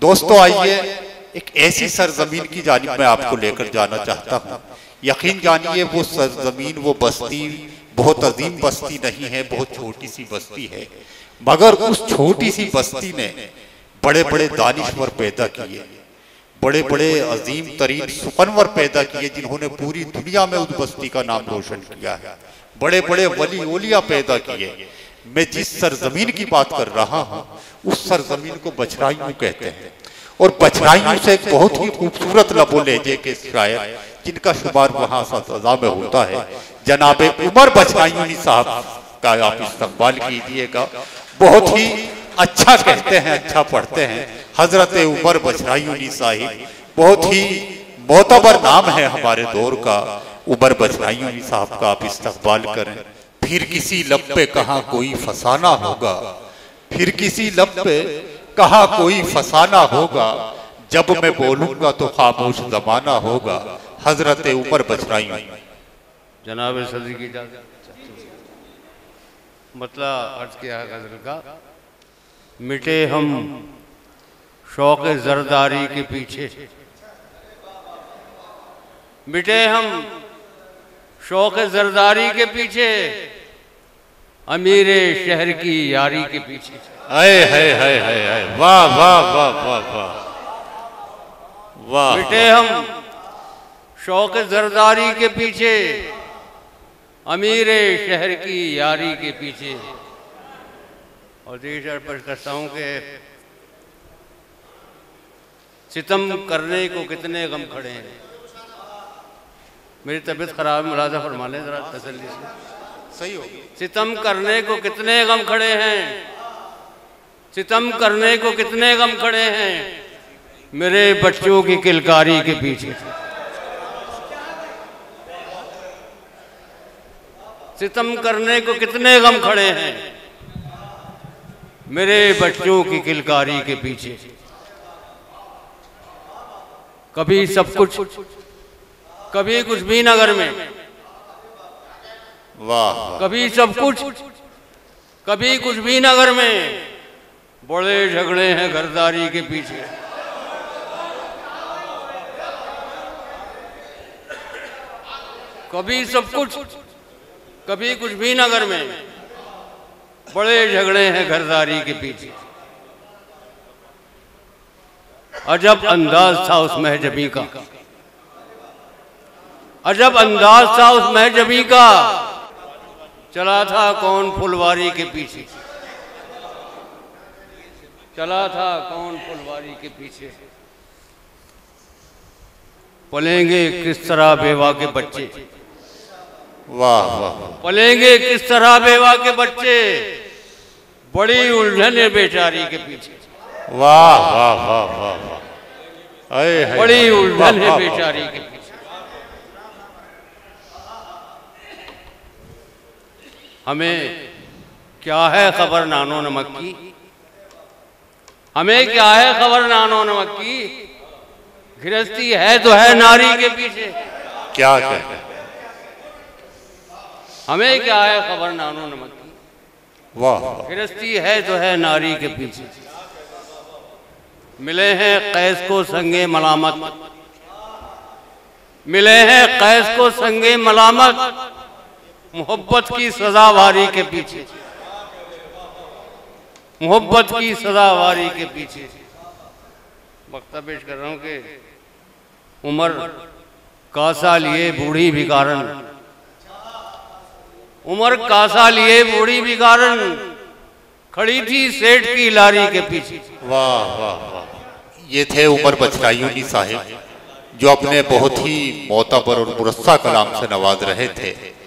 दोस्तों आइए एक ऐसी सरजमीन की जानिब मैं आपको लेकर जाना चाहता हूँ। यकीन जानिए वो सरजमीन, वो बस्ती बहुत अजीम बस्ती नहीं है, बहुत छोटी सी बस्ती है, मगर उस छोटी सी बस्ती ने बड़े बड़े दानिश्वर पैदा किए, बड़े बड़े अजीम तरीन सुकनवर पैदा किए, जिन्होंने पूरी दुनिया में उस बस्ती का नाम रोशन किया है। बड़े बड़े वली ओलिया पैदा किए। मैं जिस सरजमीन की बात कर रहा हूँ उस सरजमीन को बछराइयों कहते हैं, और बछराइयों से एक बहुत ही खूबसूरत लबो लहजे के शायर जिनका शुमार वहाँ सजा में होता है, जनाबे उमर बछराइयों साहब का आप इस्तकबाल कीजिएगा। बहुत ही अच्छा कहते हैं, अच्छा पढ़ते हैं, हजरत उमर बछराइयों साहिब, बहुत ही मोतबर नाम है हमारे दौर का। उमर बछराइयों साहब का आप इस्तकबाल करें। फिर किसी लब पे कहाँ कोई फसाना होगा, फिर किसी लब पे कहाँ कोई फसाना होगा, जब मैं बोलूंगा तो खामोश जमाना होगा। हजरत उमर बछराइयों। जनाब सदी की मतलब अर्ज किया है गजल का, मिटे हम शौक जरदारी के पीछे, मिटे हम शौक जरदारी के पीछे, अमीरे शहर की यारी के पीछे। है वाह वाह वाह वाह वाह वाह। मिटे हम शौक जरदारी के पीछे, अमीरे शहर की यारी के पीछे। और देश अर्पण करता हूँ कि सितम करने को कितने गम खड़े हैं। मेरी तबीयत खराब, मुलाजा फरमा लें जरा तसल्ली से। सही हो। सितम करने को कितने गम खड़े हैं, सितम करने को कितने गम खड़े हैं, मेरे बच्चों की किलकारी के पीछे। सितम करने को कितने गम खड़े हैं, मेरे बच्चों की किलकारी के पीछे। कभी सब कुछ, कभी कुछ भी नगर में, वाह। कभी सब कुछ, कभी कुछ भी नगर में, बड़े झगड़े हैं घरदारी के पीछे। कभी सब कुछ, कभी कुछ भी नगर में, बड़े झगड़े हैं घरदारी के पीछे। अजब अंदाज था उस महजबी का, अजब अंदाज था उस महजबी का, चला था कौन फुलवारी के पीछे, चला था कौन फुलवारी के पीछे। पलेंगे किस तरह बेवा के बच्चे, वाह वाह। पलेंगे किस तरह बेवा के बच्चे, बड़ी उलझन है बेचारी के पीछे। वाह वाह वाह वाह वाह। बड़ी उलझन है बेचारी के पीछे। हमें क्या है खबर नानो नमक की, हमें क्या है खबर नानो नमक की, गृहस्थी है तो है नारी के पीछे। क्या कहते हैं। हमें क्या है खबर नानो नमक की, वाह। गृहस्थी है तो है नारी के पीछे। मिले हैं कैस को संगे मलामत, मिले हैं कैस को संगे मलामत, मोहब्बत की सजावारी के पीछे, मोहब्बत की सजावारी के पीछे। वक्ता पेश कर रहा हूं कि उमर कासा लिए बूढ़ी भिखारन, उमर कासा लिए बूढ़ी भिखारन, खड़ी थी सेठ की लारी के पीछे। वाह वाह वाह। ये थे उमर बछराइयों साहिब, जो अपने बहुत ही मोतबर और मुरस्सा कलाम से नवाज रहे थे।